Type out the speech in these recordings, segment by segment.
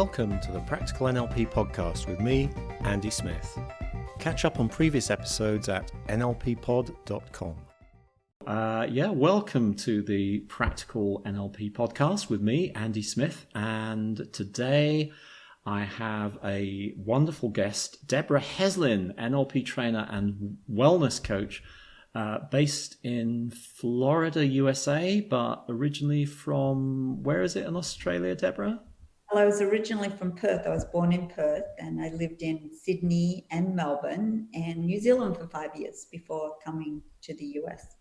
Welcome to the Practical NLP podcast with me, Andy Smith. Catch up on previous episodes at nlppod.com. Welcome to the Practical NLP podcast with me, Andy Smith. And today I have a wonderful guest, Debra Heslin, NLP trainer and wellness coach, based in Florida, USA, but originally from, where is it in Australia, Debra? Well, I was originally from Perth. I was born in Perth and I lived in Sydney and Melbourne and New Zealand for 5 years before coming to the US.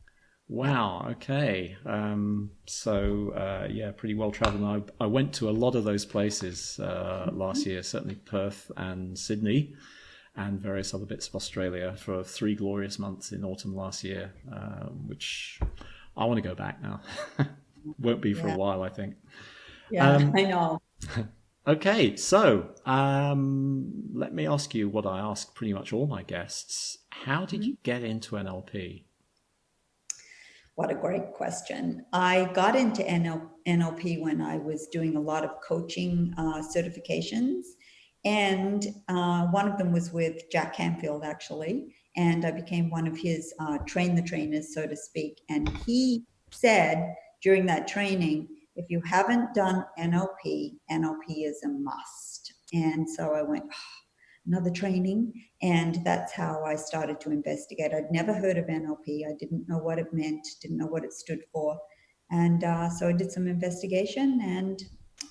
Wow, okay. Pretty well traveled. I went to a lot of those places last year, certainly Perth and Sydney and various other bits of Australia for 3 glorious months in autumn last year, which I want to go back now. Won't be for a while, I think. Yeah, I know. Okay, so let me ask you what I ask pretty much all my guests. How did you get into NLP? What a great question. I got into NLP when I was doing a lot of coaching certifications, and one of them was with Jack Canfield, actually, and I became one of his train the trainers, so to speak. And he said during that training, if you haven't done NLP, NLP is a must. And so I went, another training. And that's how I started to investigate. I'd never heard of NLP. I didn't know what it meant, didn't know what it stood for. And so I did some investigation and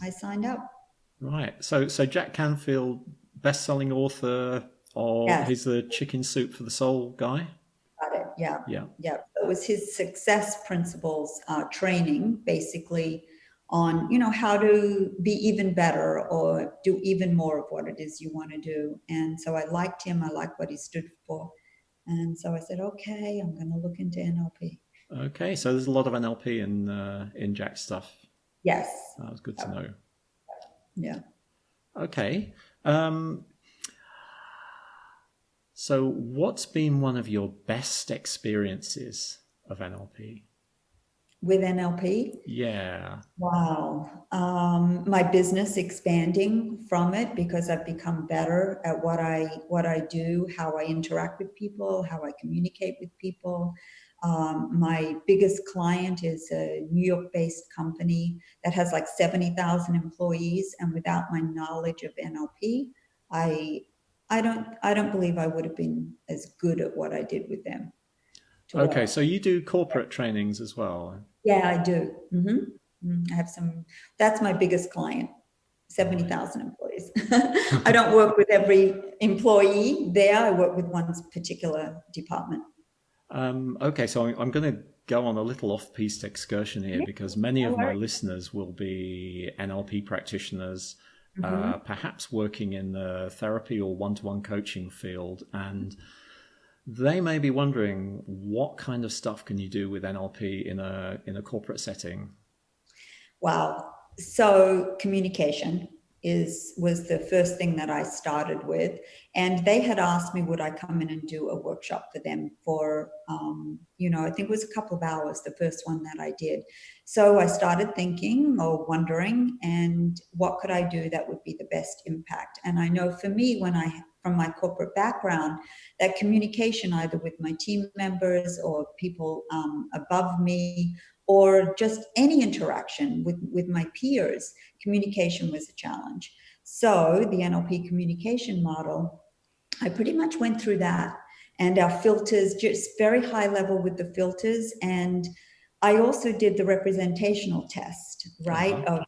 I signed up. Right. So Jack Canfield, best-selling author, he's the Chicken Soup for the Soul guy? Got it. Yeah. It was his success principles training, basically, on how to be even better or do even more of what it is you want to do. And so I liked him. I liked what he stood for. And so I said, okay, I'm going to look into NLP. Okay, so there's a lot of NLP in Jack's stuff. Yes. That was good to know. Yeah. Okay. So what's been one of your best experiences of NLP? With NLP? Yeah. Wow. My business expanding from it because I've become better at what I do, how I interact with people, how I communicate with people. My biggest client is a New York-based company that has like 70,000 employees, and without my knowledge of NLP, I don't believe I would have been as good at what I did with them. Okay, so you do corporate trainings as well? Yeah, I do. I have that's my biggest client, 70,000 employees. I don't work with every employee there. I work with one particular department. Okay, so I'm going to go on a little off-piste excursion here because many of my listeners will be NLP practitioners, perhaps working in the therapy or one-to-one coaching field, and they may be wondering what kind of stuff can you do with NLP in a corporate setting? Wow. So communication was the first thing that I started with. And they had asked me, would I come in and do a workshop for them for, I think it was a couple of hours, the first one that I did. So I started thinking or wondering, and what could I do that would be the best impact? And I know for me, from my corporate background, that communication either with my team members or people above me, or just any interaction with my peers, communication was a challenge. So the NLP communication model, I pretty much went through that, and our filters, just very high level with the filters. And I also did the representational test, right, of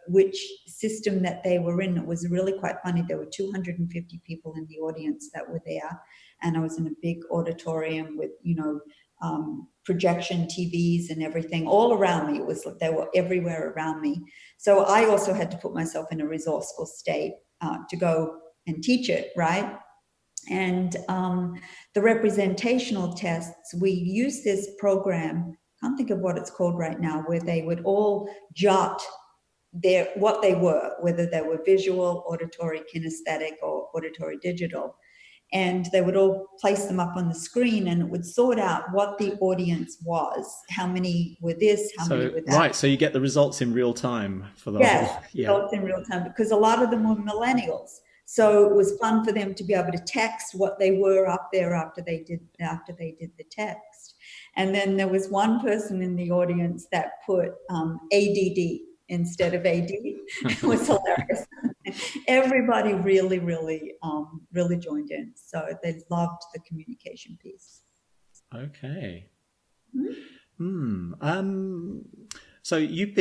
which system that they were in. It was really quite funny. There were 250 people in the audience that were there, and I was in a big auditorium with, projection TVs and everything all around me. It was like they were everywhere around me. So I also had to put myself in a resourceful state to go and teach it, right? And the representational tests, we use this program, can't think of what it's called right now, where they would all jot what they were, whether they were visual, auditory, kinesthetic, or auditory digital. and they would all place them up on the screen, and it would sort out what the audience was, how many were this, how many were that. Right, so you get the results in real time for the Yes, whole, results in real time, because a lot of them were millennials. So it was fun for them to be able to text what they were up there after they did the text. And then there was one person in the audience that put ADD instead of AD. It was hilarious. Everybody really, really, really joined in. So they loved the communication piece. Okay. Mm-hmm. So you've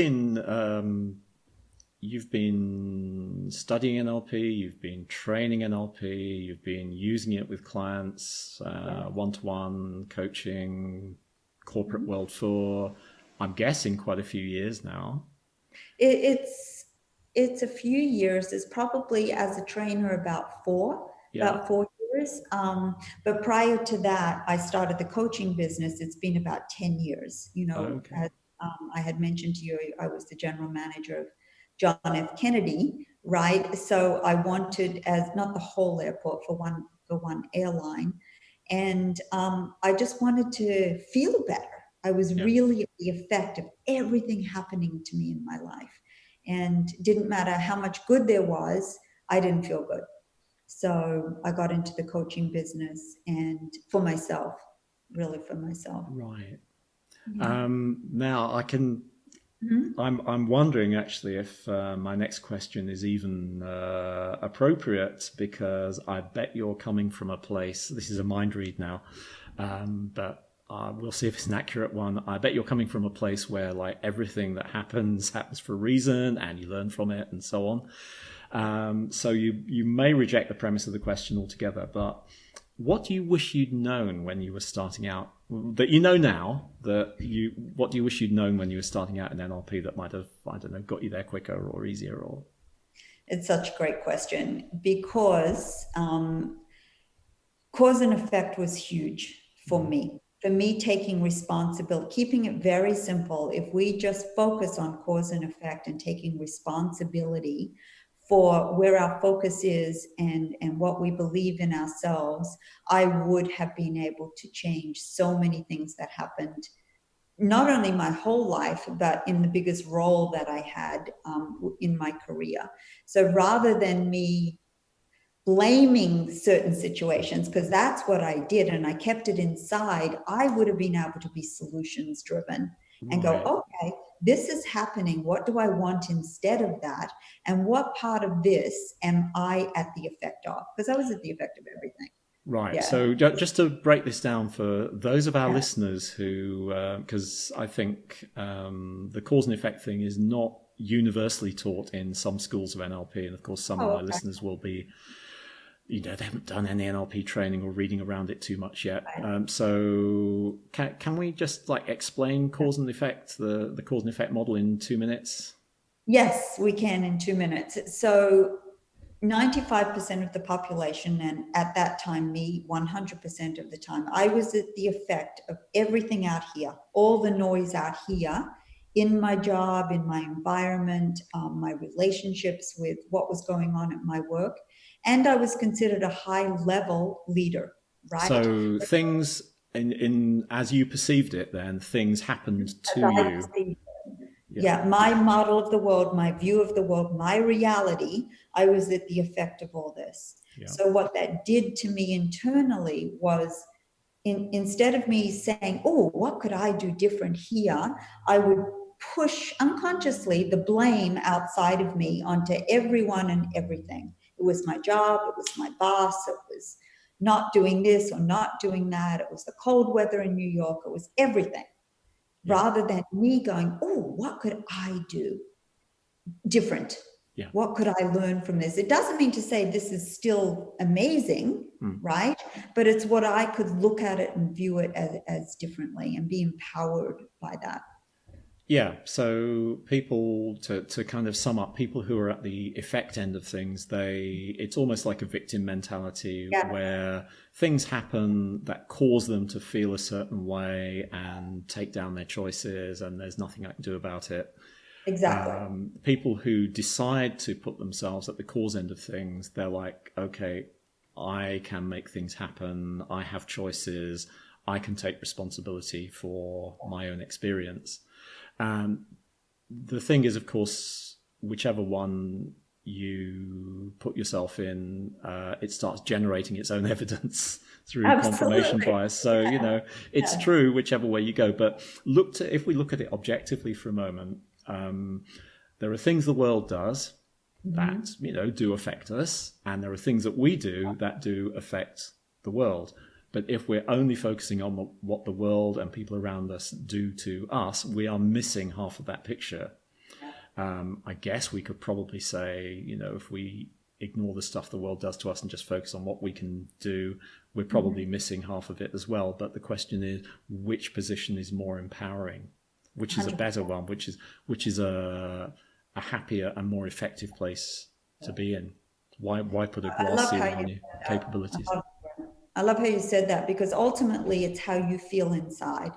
been studying NLP, you've been training NLP, you've been using it with clients, one-to-one coaching, corporate world for, I'm guessing, quite a few years now. It's a few years. It's probably, as a trainer, about 4 years. But prior to that, I started the coaching business. It's been about 10 years. You know, Okay. as I had mentioned to you, I was the general manager of John F. Kennedy, right? So I wanted, as not the whole airport, for one airline, and I just wanted to feel better. I was really at the effect of everything happening to me in my life, and didn't matter how much good there was, I didn't feel good. So I got into the coaching business, and for myself, really for myself. Right. Yeah. Now I can. I'm wondering actually if my next question is even appropriate, because I bet you're coming from a place. This is a mind read now, but we'll see if it's an accurate one. I bet you're coming from a place where, like, everything that happens for a reason, and you learn from it, and so on. So you may reject the premise of the question altogether, but what do you wish you'd known when you were starting out, that you know now, what do you wish you'd known when you were starting out in NLP that might have, I don't know, got you there quicker or easier? Or It's such a great question, because cause and effect was huge for me. For me, taking responsibility, keeping it very simple. If we just focus on cause and effect and taking responsibility for where our focus is and what we believe in ourselves, I would have been able to change so many things that happened, not only my whole life, but in the biggest role that I had in my career. So rather than me blaming certain situations, because that's what I did, and I kept it inside, I would have been able to be solutions driven and go, okay, this is happening. What do I want instead of that? And what part of this am I at the effect of? Because I was at the effect of everything. Right. Yeah. So just to break this down for those of our listeners who, because I think the cause and effect thing is not universally taught in some schools of NLP, and of course some of my listeners will be, they haven't done any NLP training or reading around it too much yet. So can we just explain cause and effect, the cause and effect model in 2 minutes? Yes, we can in 2 minutes. So 95% of the population, and at that time, me, 100% of the time, I was at the effect of everything out here, all the noise out here, in my job, in my environment, my relationships with what was going on at my work. And I was considered a high-level leader, right? So things, as you perceived it then, things happened to you. Yeah, my model of the world, my view of the world, my reality, I was at the effect of all this. Yeah. So what that did to me internally was, instead of me saying, oh, what could I do different here? I would push unconsciously the blame outside of me onto everyone and everything. It was my job, it was my boss, it was not doing this or not doing that, it was the cold weather in New York, it was everything. Yeah. Rather than me going, oh, what could I do different? Yeah. What could I learn from this? It doesn't mean to say this is still amazing, right? But it's what I could look at it and view it as differently and be empowered by that. Yeah, so people, to kind of sum up, people who are at the effect end of things, it's almost like a victim mentality, where things happen that cause them to feel a certain way and take down their choices, and there's nothing I can do about it. Exactly. People who decide to put themselves at the cause end of things, they're like, okay, I can make things happen. I have choices. I can take responsibility for my own experience. The thing is, of course, whichever one you put yourself in, it starts generating its own evidence through confirmation bias. So, it's true whichever way you go. But if we look at it objectively for a moment, there are things the world does that, do affect us. And there are things that we do that do affect the world. But if we're only focusing on what the world and people around us do to us, we are missing half of that picture. I guess we could probably say, if we ignore the stuff the world does to us and just focus on what we can do, we're probably missing half of it as well. But the question is, which position is more empowering? Which is a better one? Which is a happier and more effective place to be in? Why put a glass ceiling on your capabilities? I love how you said that, because ultimately it's how you feel inside,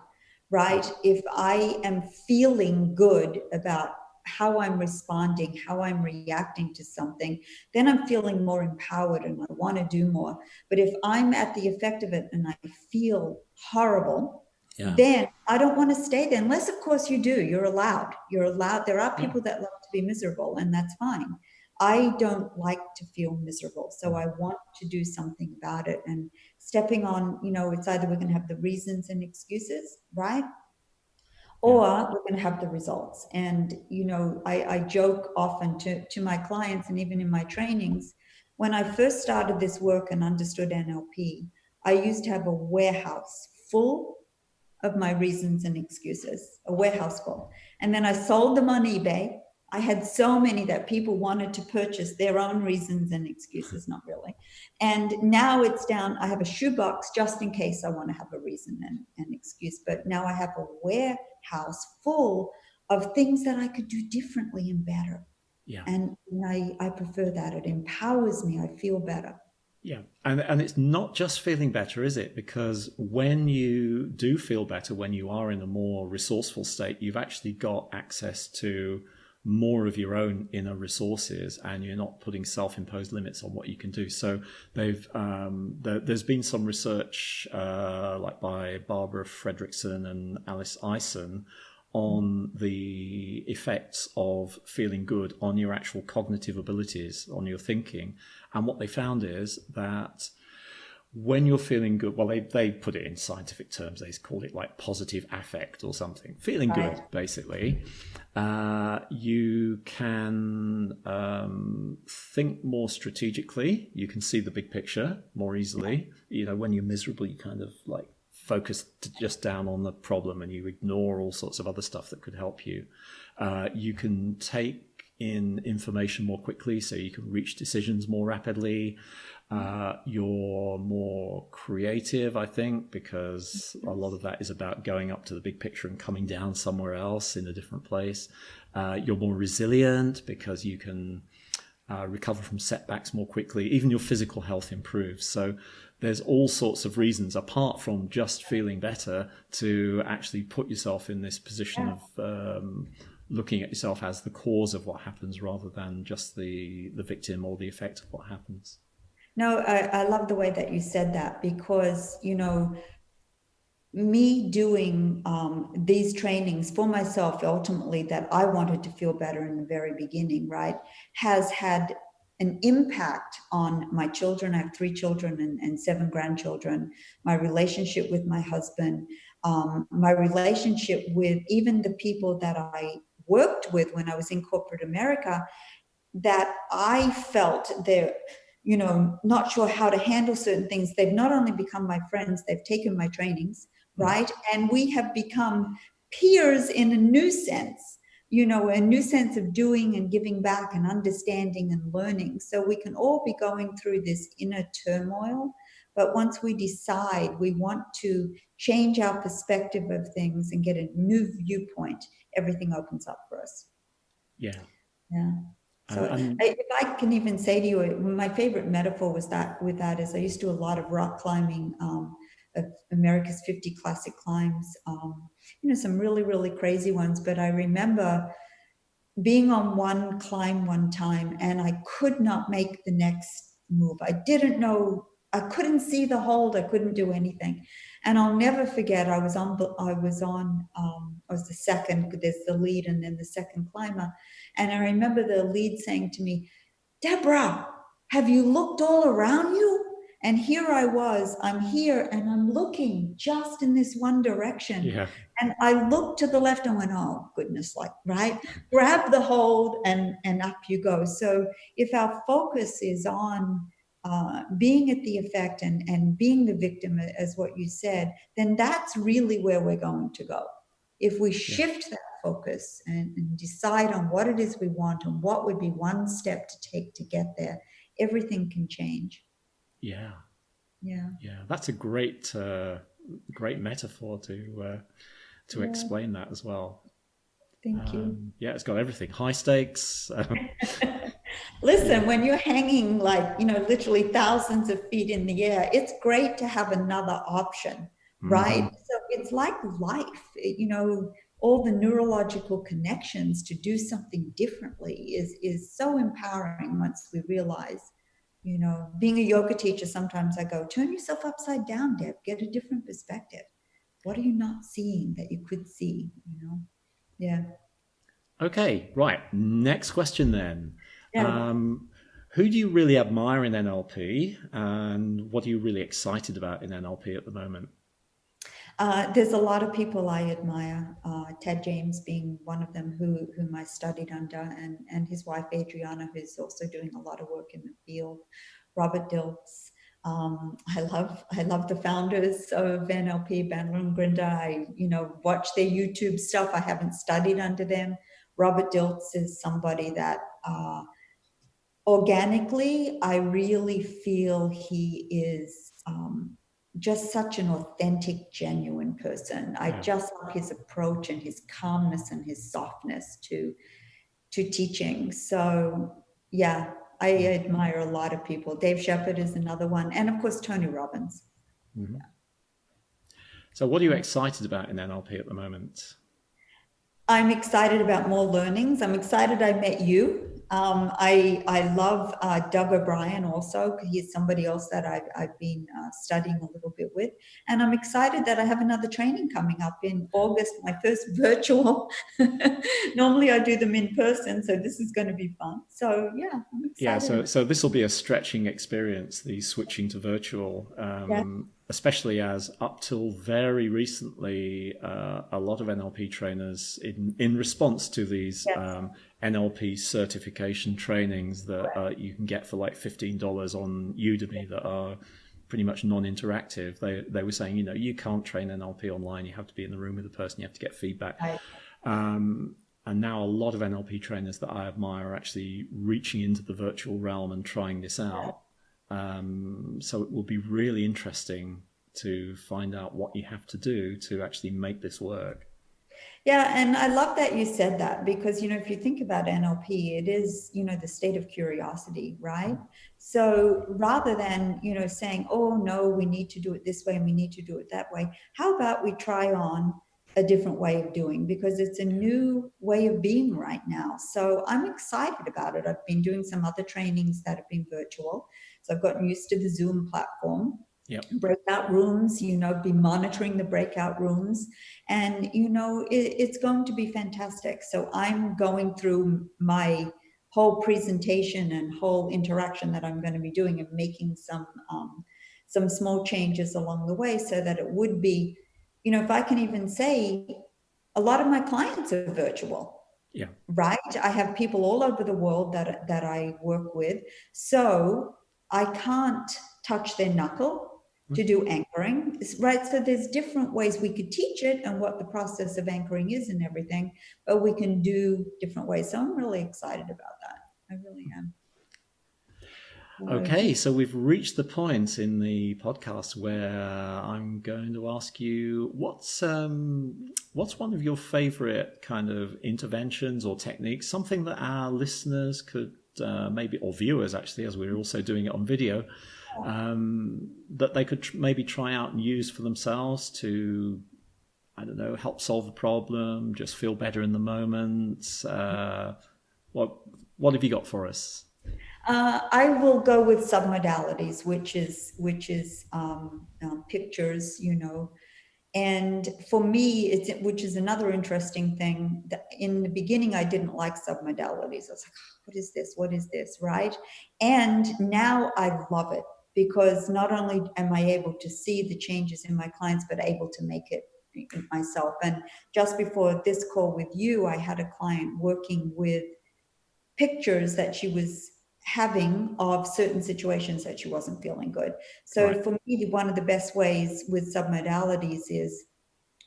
right? If I am feeling good about how I'm responding, how I'm reacting to something, then I'm feeling more empowered and I want to do more. But if I'm at the effect of it and I feel horrible, then I don't want to stay there, unless of course you do. You're allowed. There are people that love to be miserable, and that's fine. I don't like to feel miserable, so I want to do something about it. And stepping on, it's either we're going to have the reasons and excuses, right? Or we're going to have the results. And, I joke often to my clients, and even in my trainings, when I first started this work and understood NLP, I used to have a warehouse full of my reasons and excuses, a warehouse full. And then I sold them on eBay. I had so many that people wanted to purchase their own reasons and excuses, not really. And now it's down, I have a shoebox just in case I want to have a reason and excuse. But now I have a warehouse full of things that I could do differently and better. Yeah. And I prefer that. It empowers me. I feel better. Yeah. And it's not just feeling better, is it? Because when you do feel better, when you are in a more resourceful state, you've actually got access to more of your own inner resources, and you're not putting self-imposed limits on what you can do. So there's been some research like by Barbara Fredrickson and Alice Eisen on the effects of feeling good on your actual cognitive abilities, on your thinking. And what they found is that when you're feeling good, well, they put it in scientific terms, they call it like positive affect or something, feeling good, basically. You can think more strategically. You can see the big picture more easily. When you're miserable, you kind of like focus just down on the problem and you ignore all sorts of other stuff that could help you. You can take in information more quickly, so you can reach decisions more rapidly. You're more creative, I think, because a lot of that is about going up to the big picture and coming down somewhere else in a different place. You're more resilient because you can recover from setbacks more quickly. Even your physical health improves. So there's all sorts of reasons, apart from just feeling better, to actually put yourself in this position of looking at yourself as the cause of what happens rather than just the victim or the effect of what happens. No, I love the way that you said that, because, me doing these trainings for myself, ultimately, that I wanted to feel better in the very beginning, right, has had an impact on my children. I have 3 children and 7 grandchildren, my relationship with my husband, my relationship with even the people that I worked with when I was in corporate America, that I felt they're, not sure how to handle certain things. They've not only become my friends, they've taken my trainings, right? And we have become peers in a new sense, a new sense of doing and giving back and understanding and learning. So we can all be going through this inner turmoil, but once we decide we want to change our perspective of things and get a new viewpoint, everything opens up for us. Yeah. Yeah. So if I can even say to you, my favorite metaphor with that is I used to do a lot of rock climbing, of America's 50 classic climbs, some really, really crazy ones. But I remember being on one climb one time and I could not make the next move. I didn't know I couldn't see the hold. I couldn't do anything. And I'll never forget, I was the second, there's the lead and then the second climber. And I remember the lead saying to me, Debra, have you looked all around you? And here I was, I'm here and I'm looking just in this one direction. Yeah. And I looked to the left and went, oh, goodness, like, right? Grab the hold and up you go. So if our focus is on being at the effect and being the victim, as what you said, then that's really where we're going to go. If we shift that focus and decide on what it is we want and what would be one step to take to get there, everything can change. Yeah. Yeah. Yeah. That's a great metaphor to explain that as well. Thank you. Yeah, it's got everything. High stakes. Listen, when you're hanging like, literally thousands of feet in the air, it's great to have another option, right? So it's like life, all the neurological connections to do something differently is so empowering once we realize, being a yoga teacher, sometimes I go, turn yourself upside down, Deb, get a different perspective. What are you not seeing that you could see, Yeah. Okay, right. Next question then. Yeah. Who do you really admire in NLP, and what are you really excited about in NLP at the moment? There's a lot of people I admire, Ted James being one of them, whom I studied under, and his wife Adriana, who's also doing a lot of work in the field. Robert Dilts. I love the founders of NLP, Bandler and Grinder. I watch their YouTube stuff. I haven't studied under them. Robert Dilts is somebody that organically, I really feel he is just such an authentic, genuine person. I just love his approach and his calmness and his softness to teaching. So yeah, I admire a lot of people. Dave Shepherd is another one, and of course Tony Robbins. Mm-hmm. So what are you excited about in NLP at the moment? I'm excited about more learnings. I'm excited I met you. I love Doug O'Brien also. He's somebody else that I've been studying a little bit with. And I'm excited that I have another training coming up in August, my first virtual. Normally I do them in person, so this is going to be fun. So yeah, I'm excited. Yeah, so this will be a stretching experience, the switching to virtual, especially as up till very recently, a lot of NLP trainers in response to these NLP certification trainings that you can get for like $15 on Udemy that are pretty much non-interactive. They were saying, you can't train NLP online. You have to be in the room with the person. You have to get feedback. And now a lot of NLP trainers that I admire are actually reaching into the virtual realm and trying this out. So it will be really interesting to find out what you have to do to actually make this work. Yeah, and I love that you said that because, if you think about NLP, it is, the state of curiosity, right? So rather than, saying, oh, no, we need to do it this way and we need to do it that way, how about we try on a different way of doing, because it's a new way of being right now. So I'm excited about it. I've been doing some other trainings that have been virtual. So I've gotten used to the Zoom platform. Breakout rooms, be monitoring the breakout rooms. And, it's going to be fantastic. So I'm going through my whole presentation and whole interaction that I'm going to be doing and making some small changes along the way so that it would be, if I can even say, a lot of my clients are virtual. Yeah. Right? I have people all over the world that I work with. So I can't touch their knuckle to do anchoring, right? So there's different ways we could teach it and what the process of anchoring is and everything, but we can do different ways. So I'm really excited about that. I really am. Okay, so we've reached the point in the podcast where I'm going to ask you what's one of your favorite kind of interventions or techniques, something that our listeners could maybe, or viewers actually, as we're also doing it on video, that they could maybe try out and use for themselves to, I don't know, help solve a problem, just feel better in the moment. What have you got for us? I will go with submodalities, which is pictures, And for me, which is another interesting thing. That in the beginning, I didn't like submodalities. I was like, "Oh, what is this? What is this?" Right? And now I love it because not only am I able to see the changes in my clients, but able to make it myself. And just before this call with you, I had a client working with pictures that she was having of certain situations that she wasn't feeling good. So Right. for me, one of the best ways with submodalities is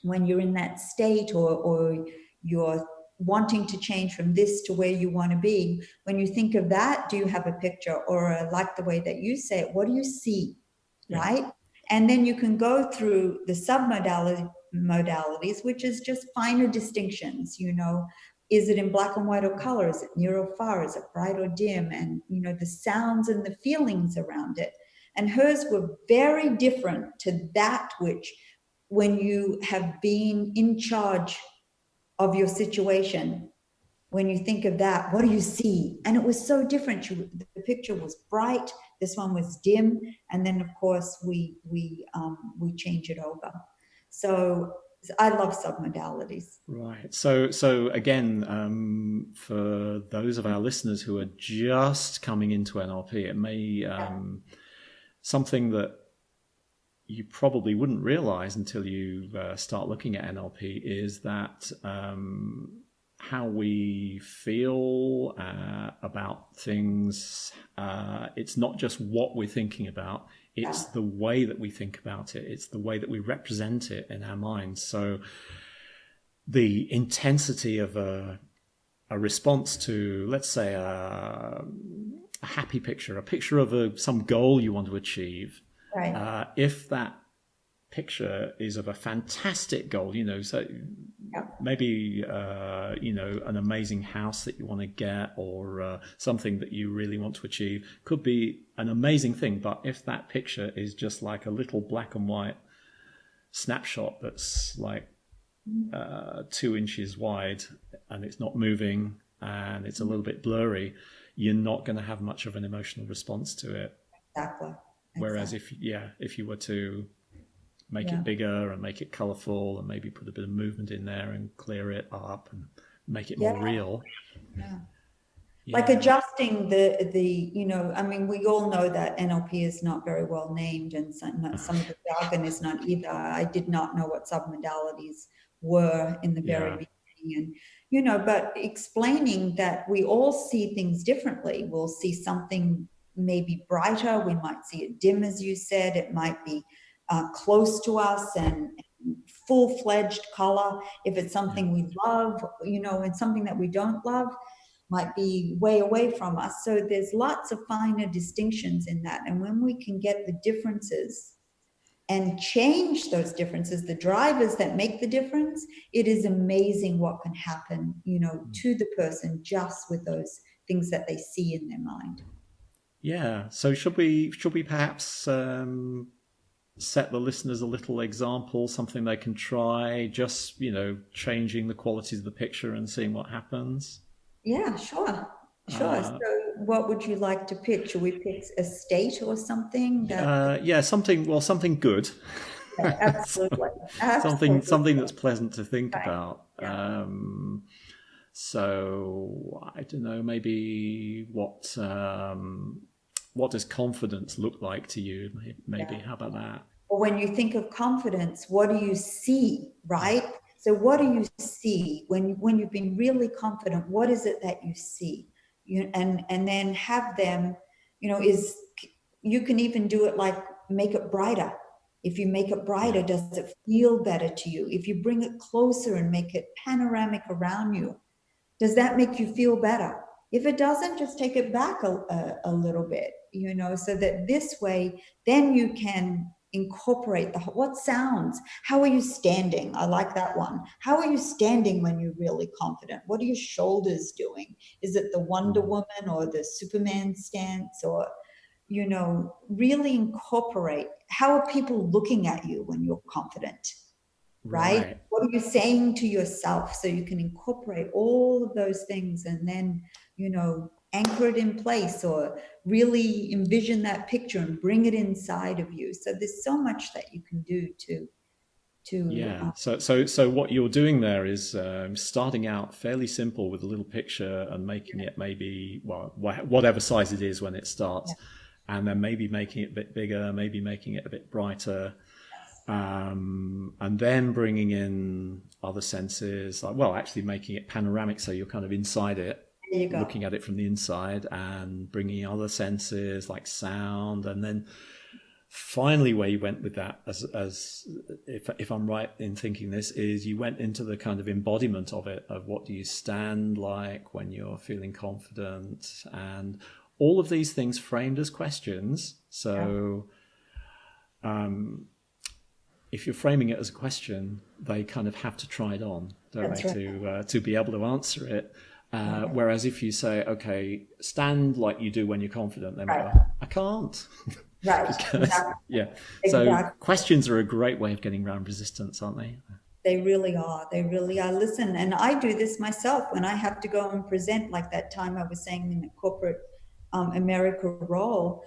when you're in that state, or you're wanting to change from this to where you want to be. When you think of that, do you have a picture? Or like the way that you say it, what do you see? Yeah. Right? And then you can go through the submodalities, which is just finer distinctions. Is it in black and white or color? Is it near or far? Is it bright or dim? And the sounds and the feelings around it. And hers were very different to that which, when you have been in charge of your situation, when you think of that, what do you see? And it was so different. The picture was bright, this one was dim, and then of course we change it over. So I love submodalities. Right. So again, for those of our listeners who are just coming into NLP, it may something that you probably wouldn't realize until you start looking at NLP is that how we feel about things, it's not just what we're thinking about, it's the way that we think about it, it's the way that we represent it in our minds. So the intensity of a response to, let's say, a happy picture, a picture of some goal you want to achieve. Right. If that picture is of a fantastic goal, so maybe, an amazing house that you want to get, or something that you really want to achieve, could be an amazing thing. But if that picture is just like a little black and white snapshot that's like 2 inches wide and it's not moving and it's a little bit blurry, you're not going to have much of an emotional response to it. Exactly. Whereas if you were to make it bigger and make it colorful and maybe put a bit of movement in there and clear it up and make it more real. Yeah. Like adjusting I mean, we all know that NLP is not very well named, and some of the jargon is not either. I did not know what submodalities were in the very beginning. And, but explaining that we all see things differently. We'll see something maybe brighter. We might see it dim, as you said. It might be close to us and full-fledged color. If it's something we love, and something that we don't love might be way away from us. So there's lots of finer distinctions in that. And when we can get the differences and change those differences, the drivers that make the difference, it is amazing what can happen, to the person just with those things that they see in their mind. Yeah. So should we perhaps set the listeners a little example, something they can try, just, changing the qualities of the picture and seeing what happens? Yeah, sure. Sure. So what would you like to pick? Should we pick a state or something something good. Absolutely. Something that's pleasant to think about. Yeah. So I don't know, maybe what does confidence look like to you? Maybe how about that? Or when you think of confidence, what do you see, right? So what do you see when you've been really confident? What is it that you see? And then have them, you can even do it like make it brighter. If you make it brighter, does it feel better to you? If you bring it closer and make it panoramic around you, does that make you feel better? If it doesn't, just take it back a little bit, so that this way, then you can incorporate what sounds. How are you standing? I like that one. How are you standing when you're really confident? What are your shoulders doing? Is it the Wonder Woman or the Superman stance? Or, really incorporate, how are people looking at you when you're confident? Right? What are you saying to yourself? So you can incorporate all of those things, and then, anchor it in place, or really envision that picture and bring it inside of you. So there's so much that you can do to Yeah. So what you're doing there is starting out fairly simple with a little picture and making it maybe, well, whatever size it is when it starts, and then maybe making it a bit bigger, maybe making it a bit brighter, and then bringing in other senses, like, well, actually making it panoramic, so you're kind of inside it, there you go. looking at it from the inside, and bringing other senses like sound, and then finally where you went with that, as if I'm right in thinking this, is you went into the kind of embodiment of it, of what do you stand like when you're feeling confident, and all of these things framed as questions. So if you're framing it as a question, they kind of have to try it on, don't That's they, right. to be able to answer it. Whereas if you say, okay, stand like you do when you're confident, they might go, I can't. Right. Because, Exactly. yeah. So Exactly. questions are a great way of getting around resistance, aren't they? They really are. They really are. Listen, and I do this myself when I have to go and present, like that time I was saying in the corporate America role.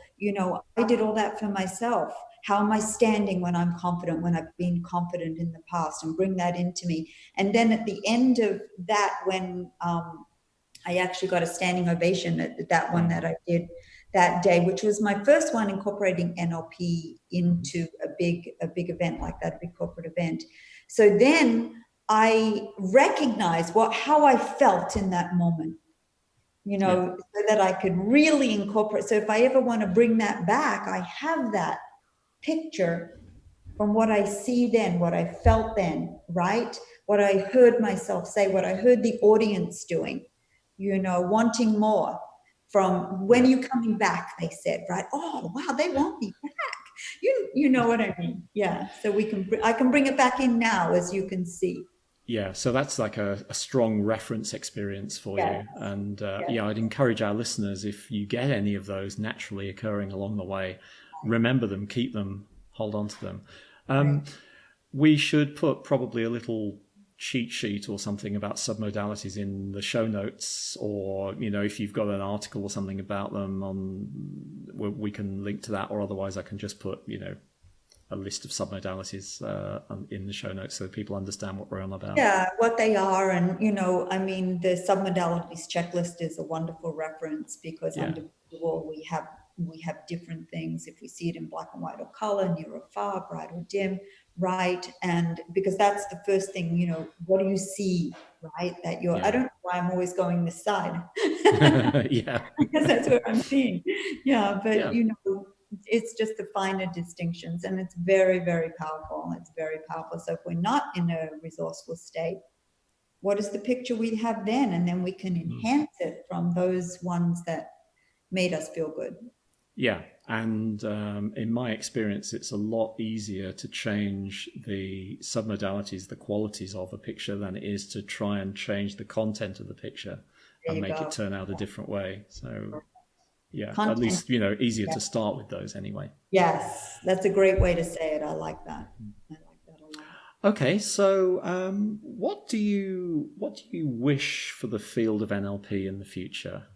I did all that for myself. How am I standing when I'm confident, when I've been confident in the past, and bring that into me. And then at the end of that, when I actually got a standing ovation at that one that I did that day, which was my first one incorporating NLP into a big event like that, a big corporate event. So then I recognized how I felt in that moment, so that I could really incorporate. So if I ever want to bring that back, I have that picture from what I see then, what I felt then, right? What I heard myself say, what I heard the audience doing, wanting more from when you coming back, they said, right? Oh, wow, they want me back. You know what I mean? Yeah. So I can bring it back in now, as you can see. Yeah, so that's like a strong reference experience for Yeah. you. And Yeah. I'd encourage our listeners, if you get any of those naturally occurring along the way, remember them, keep them, hold on to them. Right. We should put probably a little cheat sheet or something about submodalities in the show notes, or if you've got an article or something about them, we can link to that, or otherwise I can just put a list of submodalities in the show notes so that people understand what we're on about. Yeah, what they are. And, I mean, the submodalities checklist is a wonderful reference, because under visual, we have different things. If we see it in black and white or color, near or far, bright or dim, right? And because that's the first thing, what do you see, right? I don't know why I'm always going this side. Yeah. Because that's what I'm seeing. Yeah, but Yeah. it's just the finer distinctions, and it's very, very powerful. It's very powerful. So if we're not in a resourceful state, what is the picture we have then? And then we can enhance it from those ones that made us feel good. Yeah. And in my experience, it's a lot easier to change the submodalities, the qualities of a picture, than it is to try and change the content of the picture and make it turn out a different way. So yeah, Content. at least, easier to start with those anyway. Yes, that's a great way to say it. I like that. I like that a lot. Okay, so what do you wish for the field of NLP in the future?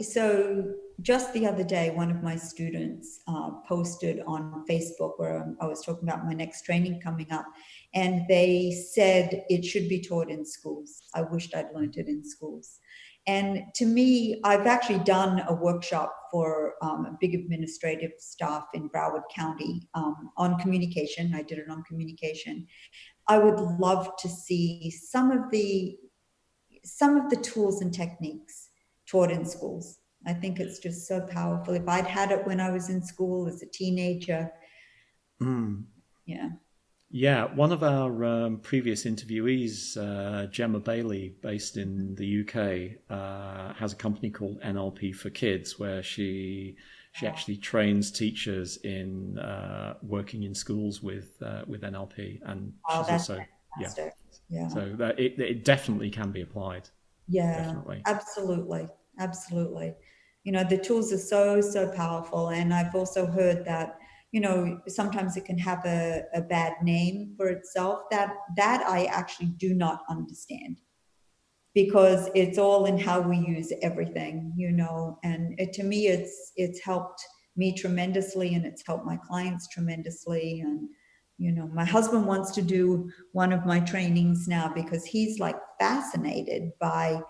So just the other day, one of my students posted on Facebook where I was talking about my next training coming up, and they said it should be taught in schools. I wished I'd learned it in schools. And to me, I've actually done a workshop for a big administrative staff in Broward County on communication. I did it on communication. I would love to see some of the tools and techniques taught in schools. I think it's just so powerful. If I'd had it when I was in school as a teenager, yeah. Yeah, one of our previous interviewees, Gemma Bailey, based in the UK, has a company called NLP for Kids, where she actually trains teachers in working in schools with NLP, and she's also fantastic. Yeah. So that it definitely can be applied. Yeah, Definitely. absolutely. Absolutely. The tools are so powerful. And I've also heard that, sometimes it can have a bad name for itself. That I actually do not understand. because it's all in how we use everything, and to me, it's helped me tremendously, and it's helped my clients tremendously. And my husband wants to do one of my trainings now because he's like fascinated by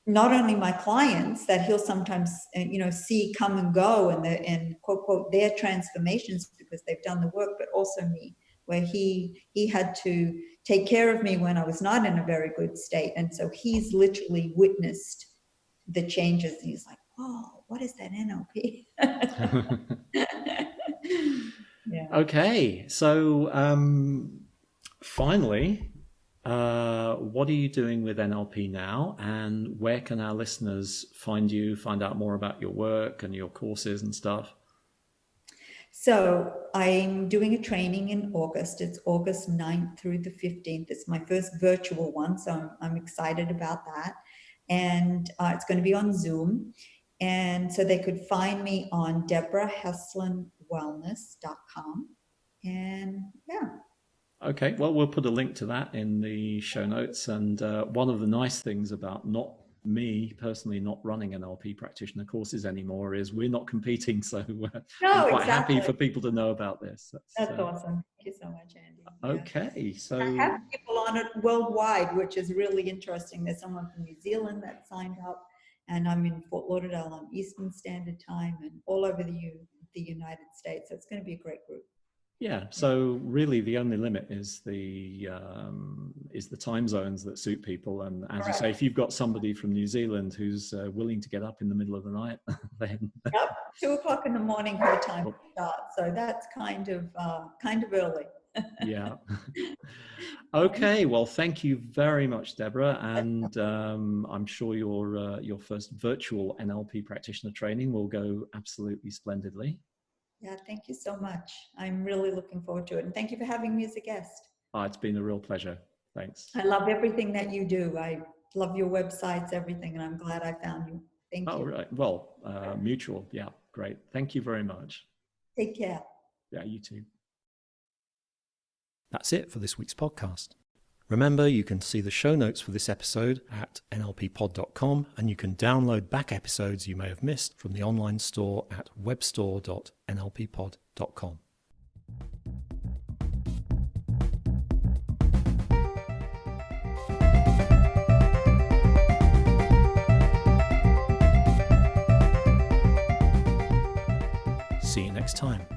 not only my clients that he'll sometimes see come and go, and quote quote their transformations because they've done the work, but also me, where he had to take care of me when I was not in a very good state, and so he's literally witnessed the changes. He's like, "Oh, what is that NLP?" Yeah. Okay, so finally, what are you doing with NLP now, and where can our listeners find you, find out more about your work and your courses and stuff? So I'm doing a training in August. It's August 9th through the 15th. It's my first virtual one, so I'm excited about that. And it's going to be on Zoom. And so they could find me on DebraHeslinWellness.com. And yeah. Okay, well, we'll put a link to that in the show notes. And one of the nice things about me personally not running NLP practitioner courses anymore is we're not competing, so I'm quite happy for people to know about this. That's awesome. Thank you so much, Andy. Okay, so I have people on it worldwide, which is really interesting. There's someone from New Zealand that signed up, and I'm in Fort Lauderdale on Eastern Standard Time, and all over the United States. So it's going to be a great group. Yeah, so really the only limit is the time zones that suit people. And as Correct. You say, if you've got somebody from New Zealand who's willing to get up in the middle of the night, then 2:00 in the morning her time to start. So that's kind of early. Yeah. Okay. Well, thank you very much, Debra, and I'm sure your first virtual NLP practitioner training will go absolutely splendidly. Yeah, thank you so much. I'm really looking forward to it. And thank you for having me as a guest. It's been a real pleasure. Thanks. I love everything that you do. I love your websites, everything, and I'm glad I found you. Thank you. Oh, right. Well, mutual. Yeah, great. Thank you very much. Take care. Yeah, you too. That's it for this week's podcast. Remember, you can see the show notes for this episode at nlppod.com, and you can download back episodes you may have missed from the online store at webstore.nlppod.com. See you next time.